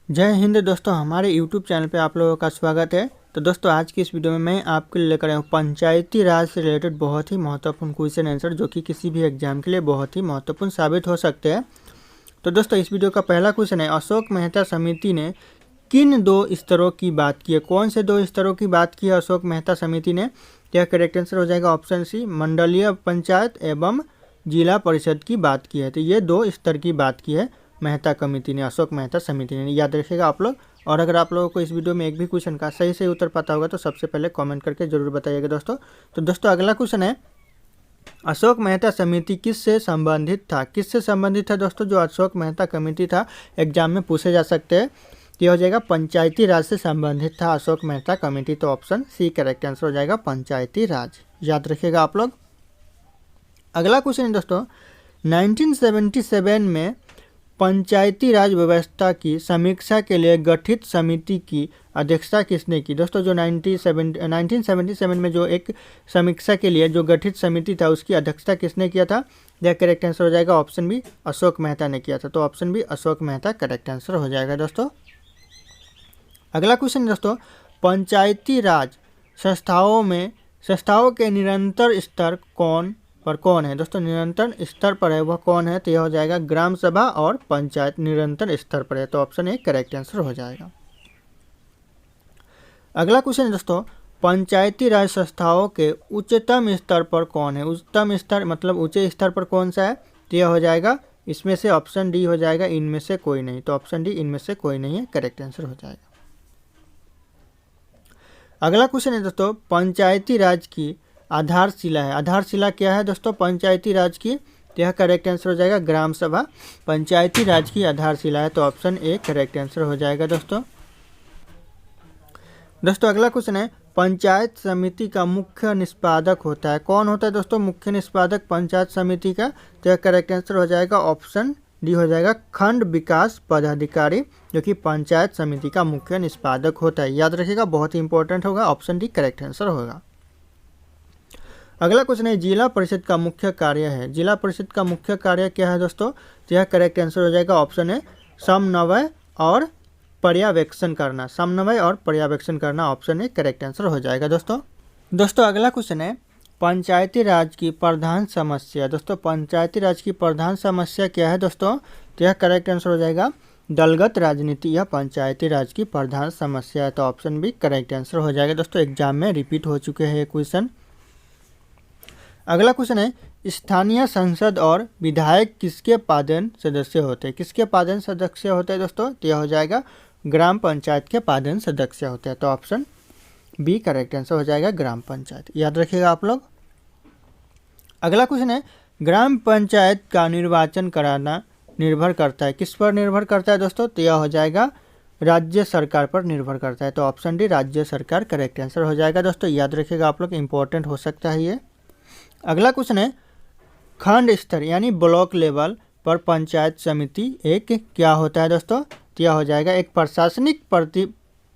जय हिंद दोस्तों, हमारे YouTube चैनल पे आप लोगों का स्वागत है। तो दोस्तों आज की इस वीडियो में मैं आपके लिए लेकर आया हूँ पंचायती राज से रिलेटेड बहुत ही महत्वपूर्ण क्वेश्चन आंसर, जो कि किसी भी एग्जाम के लिए बहुत ही महत्वपूर्ण साबित हो सकते हैं। तो दोस्तों इस वीडियो का पहला क्वेश्चन है, अशोक मेहता समिति ने किन दो स्तरों की बात की है? कौन से दो स्तरों की बात की है अशोक मेहता समिति ने? क्या करेक्ट आंसर हो जाएगा ऑप्शन सी, मंडलीय पंचायत एवं जिला परिषद की बात की है। तो ये दो स्तर की बात की है मेहता कमेटी ने, अशोक मेहता समिति ने, याद रखिएगा आप लोग। और अगर आप लोगों को इस वीडियो में एक भी क्वेश्चन का सही से उत्तर पता होगा तो सबसे पहले कमेंट करके जरूर बताइएगा दोस्तों। तो दोस्तों अगला क्वेश्चन है, अशोक मेहता समिति किससे संबंधित था? किससे संबंधित था दोस्तों? जो अशोक मेहता कमेटी था एग्जाम में पूछे जा सकते हैं। यह हो जाएगा पंचायती राज से संबंधित था अशोक मेहता कमेटी। तो ऑप्शन सी करेक्ट आंसर हो जाएगा, पंचायती राज, याद रखिएगा आप लोग। अगला क्वेश्चन है दोस्तों, 1977 में पंचायती राज व्यवस्था की समीक्षा के लिए गठित समिति की अध्यक्षता किसने की? दोस्तों जो 1977 में जो एक समीक्षा के लिए जो गठित समिति था उसकी अध्यक्षता किसने किया था? यह करेक्ट आंसर हो जाएगा ऑप्शन बी, अशोक मेहता ने किया था। तो option B Ashok Mehta correct answer हो जाएगा दोस्तों। अगला क्वेश्चन दोस्तों, पंचायती राज संस्थाओं के निरंतर स्तर कौन है? दोस्तों निरंतर स्तर पर है वह कौन है? तो यह हो जाएगा ग्राम सभा और पंचायत निरंतर स्तर पर है। तो ऑप्शन ए करेक्ट आंसर हो जाएगा। अगला क्वेश्चन है दोस्तों, पंचायती राज संस्थाओं के उच्चतम स्तर पर कौन है? उच्चतम स्तर मतलब ऊंचे स्तर पर कौन सा है? तो यह हो जाएगा इसमें से ऑप्शन डी हो जाएगा, इनमें से कोई नहीं। तो ऑप्शन डी इनमें से कोई नहीं है, करेक्ट आंसर हो जाएगा। अगला क्वेश्चन है दोस्तों, पंचायती राज की आधारशिला है। आधारशिला क्या है दोस्तों पंचायती राज की? तो यह करेक्ट आंसर हो जाएगा ग्राम सभा पंचायती राज की आधारशिला है। तो ऑप्शन ए करेक्ट आंसर हो जाएगा दोस्तों। अगला क्वेश्चन है, पंचायत समिति का मुख्य निष्पादक होता है। कौन होता है दोस्तों मुख्य निष्पादक पंचायत समिति का? तो यह करेक्ट आंसर हो जाएगा ऑप्शन डी हो जाएगा, खंड विकास पदाधिकारी, जो कि पंचायत समिति का मुख्य निष्पादक होता है। याद रखिएगा बहुत ही इंपॉर्टेंट होगा, ऑप्शन डी करेक्ट आंसर होगा। अगला क्वेश्चन है, जिला परिषद का मुख्य कार्य है। जिला परिषद का मुख्य कार्य क्या है दोस्तों? तो यह करेक्ट आंसर हो जाएगा ऑप्शन है, समन्वय और पर्यवेक्षण करना। समन्वय और पर्यवेक्षण करना, ऑप्शन ए करेक्ट आंसर हो जाएगा दोस्तों। अगला क्वेश्चन है, पंचायती राज की प्रधान समस्या। दोस्तों पंचायती राज की प्रधान समस्या क्या है दोस्तों? तो यह करेक्ट आंसर हो जाएगा, दलगत राजनीति या पंचायती राज की प्रधान समस्या है। तो ऑप्शन बी करेक्ट आंसर हो जाएगा दोस्तों। एग्जाम में रिपीट हो चुके हैं ये क्वेश्चन। अगला क्वेश्चन है, स्थानीय संसद और विधायक किसके पादन सदस्य होते हैं? किसके पादन सदस्य होते हैं दोस्तों? तो यह हो जाएगा ग्राम पंचायत के पादन सदस्य होते हैं। तो ऑप्शन बी करेक्ट आंसर हो जाएगा, ग्राम पंचायत, याद रखिएगा आप लोग। अगला क्वेश्चन है, ग्राम पंचायत का निर्वाचन कराना निर्भर करता है, किस पर निर्भर करता है दोस्तों? तो यह हो जाएगा राज्य सरकार पर निर्भर करता है। तो ऑप्शन डी राज्य सरकार करेक्ट आंसर हो जाएगा दोस्तों, याद रखिएगा आप लोग, इंपॉर्टेंट हो सकता है ये। अगला क्वेश्चन है, खंड स्तर यानी ब्लॉक लेवल पर पंचायत समिति एक क्या होता है दोस्तों? तो यह हो जाएगा एक प्रशासनिक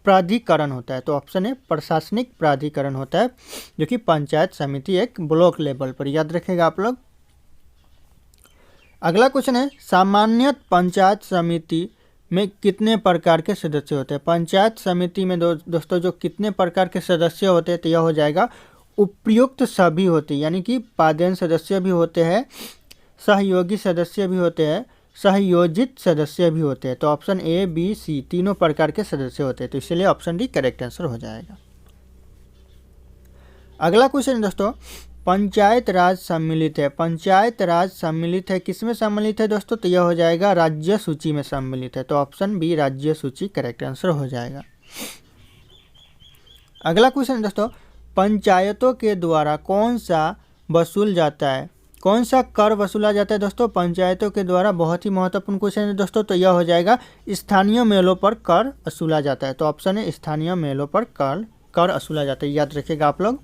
प्राधिकरण होता है। तो ऑप्शन है प्रशासनिक प्राधिकरण होता है, जो कि पंचायत समिति एक ब्लॉक लेवल पर, याद रखेगा आप लोग। अगला क्वेश्चन है, सामान्य पंचायत समिति में कितने प्रकार के सदस्य होते हैं? पंचायत समिति में दोस्तों जो कितने प्रकार के सदस्य होते हैं? तो यह हो जाएगा उपयुक्त सभी होते हैं, यानी कि पादेन सदस्य भी होते हैं, सहयोगी सदस्य भी होते हैं, सहयोजित सदस्य भी होते हैं। तो ऑप्शन ए बी सी तीनों प्रकार के सदस्य होते हैं। तो इसलिए ऑप्शन डी करेक्ट आंसर हो जाएगा। अगला क्वेश्चन है दोस्तों, पंचायत राज सम्मिलित है। पंचायत राज सम्मिलित है, किसमें सम्मिलित है दोस्तों? तो यह हो जाएगा राज्य सूची में सम्मिलित है। तो ऑप्शन बी राज्य सूची करेक्ट आंसर हो जाएगा। अगला क्वेश्चन है दोस्तों, पंचायतों के द्वारा कौन सा वसूल जाता है? कौन सा कर वसूला जाता है दोस्तों पंचायतों के द्वारा? बहुत ही महत्वपूर्ण क्वेश्चन है दोस्तों। तो यह हो जाएगा स्थानीय मेलों पर कर वसूला जाता है। तो ऑप्शन है स्थानीय मेलों पर कर वसूला जाता है, याद रखिएगा आप लोग।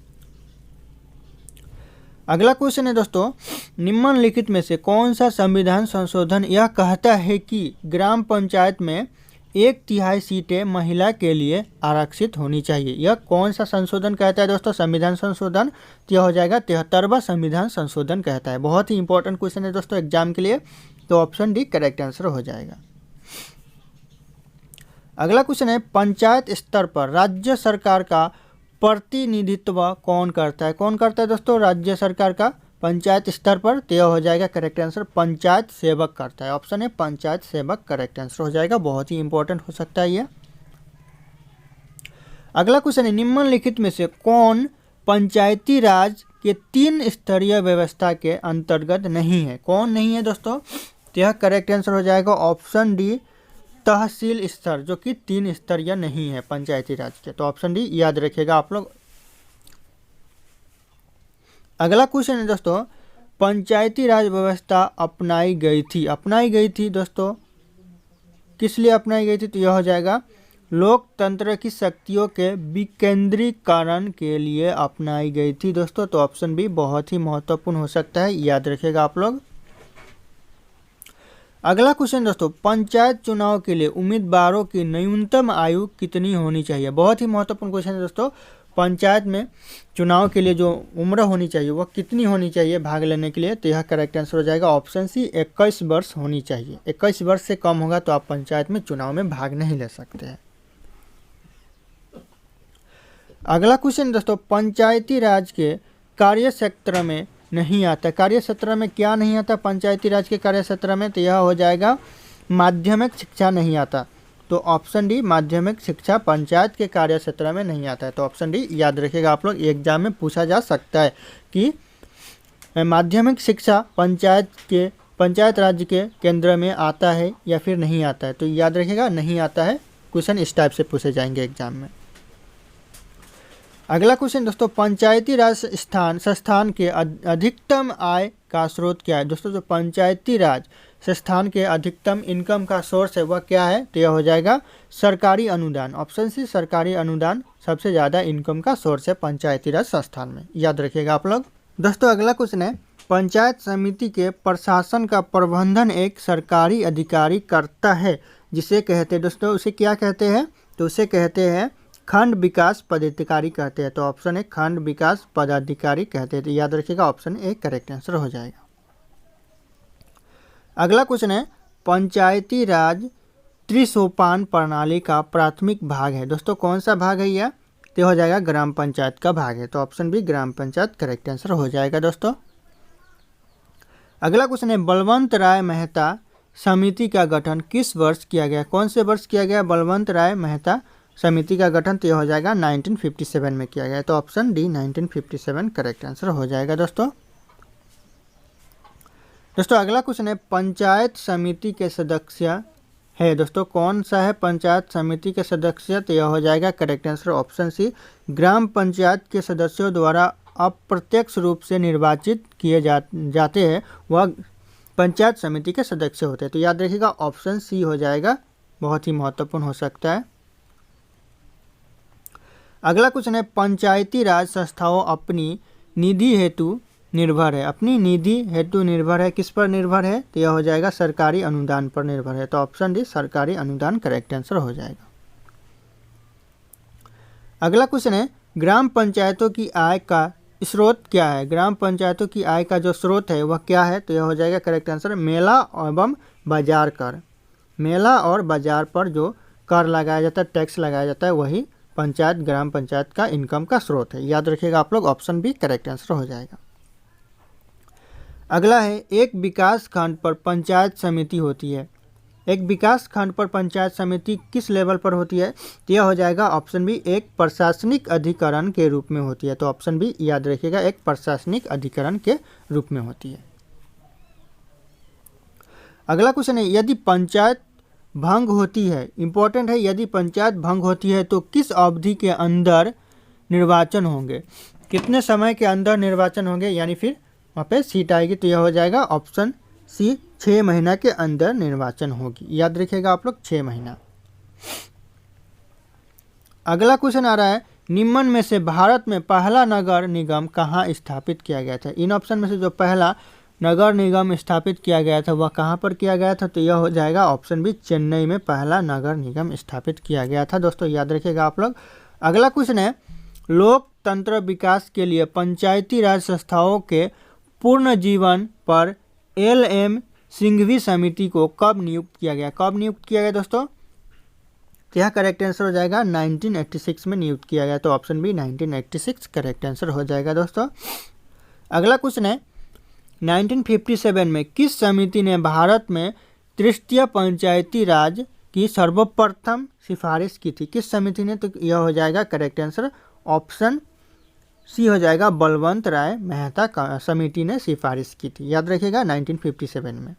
अगला क्वेश्चन है दोस्तों, निम्नलिखित में से कौन सा संविधान संशोधन यह कहता है कि ग्राम पंचायत में 1/3 सीटें महिला के लिए आरक्षित होनी चाहिए? यह कौन सा संशोधन कहता है दोस्तों? संविधान संशोधन। तो यह हो जाएगा 73वां संविधान संशोधन कहता है। बहुत ही इंपॉर्टेंट क्वेश्चन है दोस्तों एग्जाम के लिए। तो ऑप्शन डी करेक्ट आंसर हो जाएगा। अगला क्वेश्चन है पंचायत स्तर पर राज्य सरकार का प्रतिनिधित्व कौन करता है? कौन करता है दोस्तों राज्य सरकार का पंचायत स्तर पर? तो यह हो जाएगा करेक्ट आंसर पंचायत सेवक करता है। ऑप्शन है पंचायत सेवक करेक्ट आंसर हो जाएगा, बहुत ही इंपॉर्टेंट हो सकता है ये। अगला क्वेश्चन है निम्नलिखित में से कौन पंचायती राज के 3 स्तरीय व्यवस्था के अंतर्गत नहीं है? कौन नहीं है दोस्तों? तो यह करेक्ट आंसर हो जाएगा ऑप्शन डी तहसील स्तर, जो कि 3 स्तरीय नहीं है पंचायती राज के। तो ऑप्शन डी याद रखिएगा आप लोग। अगला क्वेश्चन है दोस्तों पंचायती राज व्यवस्था अपनाई गई थी दोस्तों, किस लिए अपनाई गई थी? तो यह हो जाएगा लोकतंत्र की शक्तियों के विकेंद्रीकरण के लिए अपनाई गई थी दोस्तों। तो ऑप्शन बी बहुत ही महत्वपूर्ण हो सकता है, याद रखिएगा आप लोग। अगला क्वेश्चन दोस्तों पंचायत चुनाव के लिए उम्मीदवारों की न्यूनतम आयु कितनी होनी चाहिए? बहुत ही महत्वपूर्ण क्वेश्चन है दोस्तों। पंचायत में चुनाव के लिए जो उम्र होनी चाहिए वह कितनी होनी चाहिए भाग लेने के लिए? तो यह करेक्ट आंसर हो जाएगा ऑप्शन सी 21 वर्ष होनी चाहिए। 21 वर्ष से कम होगा तो आप पंचायत में चुनाव में भाग नहीं ले सकते हैं। अगला क्वेश्चन दोस्तों पंचायती राज के कार्य क्षेत्र में नहीं आता। कार्य क्षेत्र में क्या नहीं आता पंचायती राज के कार्य क्षेत्र में? तो यह हो जाएगा माध्यमिक शिक्षा नहीं आता। तो ऑप्शन डी माध्यमिक शिक्षा पंचायत के कार्य क्षेत्र में नहीं आता है। तो ऑप्शन डी याद रखिएगा आप लोग, एग्जाम में पूछा जा सकता है कि माध्यमिक शिक्षा पंचायत राज्य के केंद्र में आता है या फिर नहीं आता है। तो याद रखिएगा नहीं आता है, क्वेश्चन इस टाइप से पूछे जाएंगे एग्जाम में। अगला क्वेश्चन दोस्तों पंचायती राज संस्थान के अधिकतम आय का स्रोत क्या है? दोस्तों जो पंचायती राज संस्थान के अधिकतम इनकम का सोर्स है वह क्या है? तो यह हो जाएगा सरकारी अनुदान। ऑप्शन सी सरकारी अनुदान सबसे ज़्यादा इनकम का सोर्स है पंचायती राज संस्थान में, याद रखिएगा आप लोग। दोस्तों अगला क्वेश्चन है पंचायत समिति के प्रशासन का प्रबंधन एक सरकारी अधिकारी करता है, जिसे कहते हैं दोस्तों उसे क्या कहते हैं? तो उसे कहते हैं खंड विकास पदाधिकारी कहते हैं। तो ऑप्शन ए खंड विकास पदाधिकारी कहते हैं। तो याद रखिएगा ऑप्शन ए करेक्ट आंसर हो जाएगा। अगला क्वेश्चन है पंचायती राज त्रिसोपान प्रणाली का प्राथमिक भाग है। दोस्तों कौन सा भाग है यह? तो हो जाएगा ग्राम पंचायत का भाग है। तो ऑप्शन बी ग्राम पंचायत करेक्ट आंसर हो जाएगा दोस्तों। अगला क्वेश्चन है बलवंत राय मेहता समिति का गठन किस वर्ष किया गया? कौन से वर्ष किया गया बलवंत राय मेहता समिति का गठन? तो यह हो जाएगा 1957 में किया गया। तो ऑप्शन डी 1957 करेक्ट आंसर हो जाएगा दोस्तों। अगला क्वेश्चन है पंचायत समिति के सदस्य है दोस्तों, कौन सा है पंचायत समिति के सदस्य? तो यह हो जाएगा करेक्ट आंसर ऑप्शन सी ग्राम पंचायत के सदस्यों द्वारा अप्रत्यक्ष रूप से निर्वाचित किए जाते हैं वह पंचायत समिति के सदस्य होते हैं। तो याद रखिएगा ऑप्शन सी हो जाएगा, बहुत ही महत्वपूर्ण हो सकता है। अगला क्वेश्चन है पंचायती राज संस्थाओं अपनी निधि हेतु निर्भर है। अपनी निधि हेतु निर्भर है, किस पर निर्भर है? तो यह हो जाएगा सरकारी अनुदान पर निर्भर है। तो ऑप्शन डी सरकारी अनुदान करेक्ट आंसर हो जाएगा। अगला क्वेश्चन है ग्राम पंचायतों की आय का स्रोत क्या है? ग्राम पंचायतों की आय का जो स्रोत है वह क्या है? तो यह हो जाएगा करेक्ट आंसर मेला एवं बाजार कर। मेला और बाजार पर जो कर लगाया जाता है, टैक्स लगाया जाता है, वही ग्राम पंचायत का इनकम का स्रोत है। याद रखिएगा आप लोग ऑप्शन बी करेक्ट आंसर हो जाएगा। अगला है एक विकास खंड पर पंचायत समिति होती है। एक विकास खंड पर पंचायत समिति किस लेवल पर होती है? तो यह हो जाएगा ऑप्शन बी एक प्रशासनिक अधिकरण के रूप में होती है। तो ऑप्शन बी याद रखिएगा एक प्रशासनिक अधिकरण के रूप में होती है। अगला क्वेश्चन है यदि पंचायत भंग होती है, इंपॉर्टेंट है, यदि पंचायत भंग होती है तो किस अवधि के अंदर निर्वाचन होंगे? कितने समय के अंदर निर्वाचन होंगे, यानी फिर वहाँ पे सीट आएगी? तो यह हो जाएगा ऑप्शन सी 6 महीना के अंदर निर्वाचन होगी। याद रखिएगा आप लोग 6 महीना। अगला क्वेश्चन आ रहा है निम्न में से भारत में पहला नगर निगम कहाँ स्थापित किया गया था? इन ऑप्शन में से जो पहला नगर निगम स्थापित किया गया था वह कहाँ पर किया गया था? तो यह हो जाएगा ऑप्शन बी चेन्नई में पहला नगर निगम स्थापित किया गया था। दोस्तों याद रखिएगा आप लोग। अगला क्वेश्चन है लोकतंत्र विकास के लिए पंचायती राज संस्थाओं के पूर्ण जीवन पर LM सिंघवी समिति को कब नियुक्त किया गया? कब नियुक्त किया गया दोस्तों? तो यह करेक्ट आंसर हो जाएगा 1986 में नियुक्त किया गया, तो ऑप्शन बी 1986 करेक्ट आंसर हो जाएगा दोस्तों। अगला क्वेश्चन है 1957 में किस समिति ने भारत में तृतीय पंचायती राज की सर्वप्रथम सिफारिश की थी? किस समिति ने? तो यह हो जाएगा करेक्ट आंसर ऑप्शन सी हो जाएगा, बलवंत राय मेहता समिति ने सिफारिश की थी, याद रखिएगा 1957 में।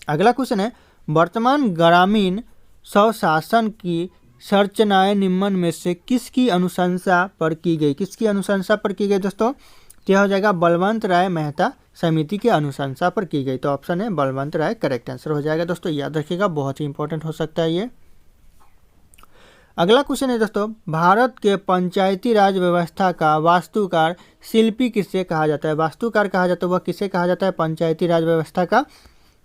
अगला क्वेश्चन है वर्तमान ग्रामीण स्वशासन की संरचनाएं निम्न में से किसकी अनुशंसा पर की गई? किसकी अनुशंसा पर की गई दोस्तों? तो यह हो जाएगा बलवंत राय मेहता समिति की अनुशंसा पर की गई, तो ऑप्शन है बलवंत राय करेक्ट आंसर हो जाएगा दोस्तों, याद रखिएगा, बहुत ही इंपॉर्टेंट हो सकता है ये। अगला क्वेश्चन है दोस्तों भारत के पंचायती राज व्यवस्था का वास्तुकार शिल्पी किसे कहा जाता है? वास्तुकार कहा जाता है वह किसे कहा जाता है पंचायती राज व्यवस्था का?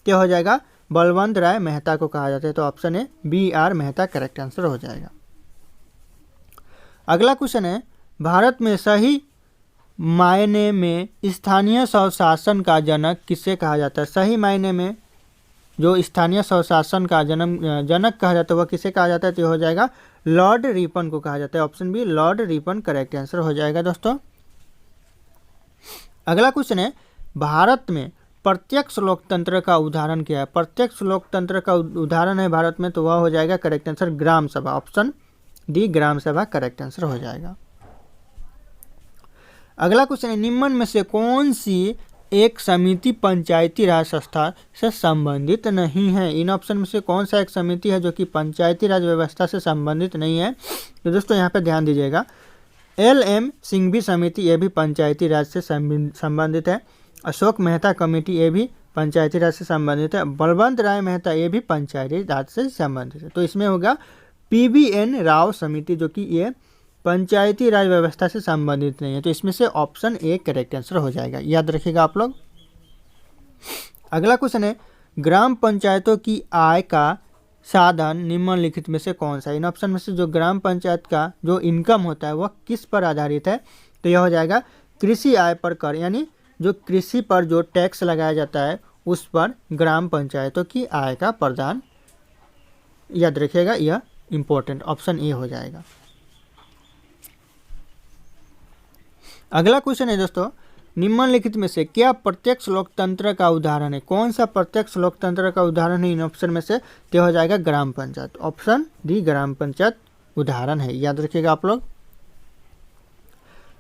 क्या हो जाएगा बलवंत राय मेहता को कहा जाता है, तो ऑप्शन है B R Mehta correct answer हो जाएगा। अगला क्वेश्चन है भारत में सही मायने में स्थानीय स्वशासन का जनक किसे कहा जाता है? सही मायने में जो स्थानीय स्वशासन का जनक कहा जाता है वह किसे कहा जाता है? तो हो जाएगा लॉर्ड रिपन को कहा जाता है, option B Lord Ripon correct answer हो जाएगा दोस्तों। अगला क्वेश्चन है भारत में प्रत्यक्ष लोकतंत्र का उदाहरण क्या है? प्रत्यक्ष लोकतंत्र का उदाहरण है भारत में, तो वह हो जाएगा करेक्ट आंसर ग्राम सभा, ऑप्शन डी ग्राम सभा करेक्ट आंसर हो जाएगा। अगला क्वेश्चन है निम्न में से कौन सी एक समिति पंचायती राज संस्था से संबंधित नहीं है? इन ऑप्शन में से कौन सा एक समिति है जो कि पंचायती राज व्यवस्था से संबंधित नहीं है? तो दोस्तों यहाँ पे ध्यान दीजिएगा, LM सिंघवी समिति ये भी पंचायती राज से संबंधित है, अशोक मेहता कमेटी ये भी पंचायती राज से संबंधित है, बलवंत राय मेहता ये भी पंचायती राज से संबंधित है। तो इसमें होगा PVN राव समिति जो कि ये पंचायती राज व्यवस्था से संबंधित नहीं है, तो इसमें से ऑप्शन ए करेक्ट आंसर हो जाएगा, याद रखिएगा आप लोग। अगला क्वेश्चन है ग्राम पंचायतों की आय का साधन निम्नलिखित में से कौन सा? इन ऑप्शन में से जो ग्राम पंचायत का जो इनकम होता है वह किस पर आधारित है? तो यह हो जाएगा कृषि आय पर कर, यानी जो कृषि पर जो टैक्स लगाया जाता है उस पर ग्राम पंचायतों की आय का प्रदान, याद रखिएगा, यह इंपॉर्टेंट ऑप्शन ए हो जाएगा। अगला क्वेश्चन है दोस्तों निम्नलिखित में से क्या प्रत्यक्ष लोकतंत्र का उदाहरण है? कौन सा प्रत्यक्ष लोकतंत्र का उदाहरण है इन ऑप्शन में से? तो हो जाएगा ग्राम पंचायत, ऑप्शन डी ग्राम पंचायत उदाहरण है, याद रखिएगा आप लोग।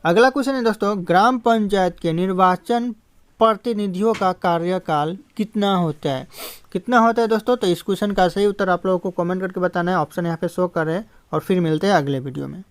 अगला क्वेश्चन है दोस्तों ग्राम पंचायत के निर्वाचन प्रतिनिधियों का कार्यकाल कितना होता है? कितना होता है दोस्तों? तो इस क्वेश्चन का सही उत्तर आप लोगों को कमेंट करके बताना है, ऑप्शन यहाँ पे शो कर रहे हैं, और फिर मिलते हैं अगले वीडियो में।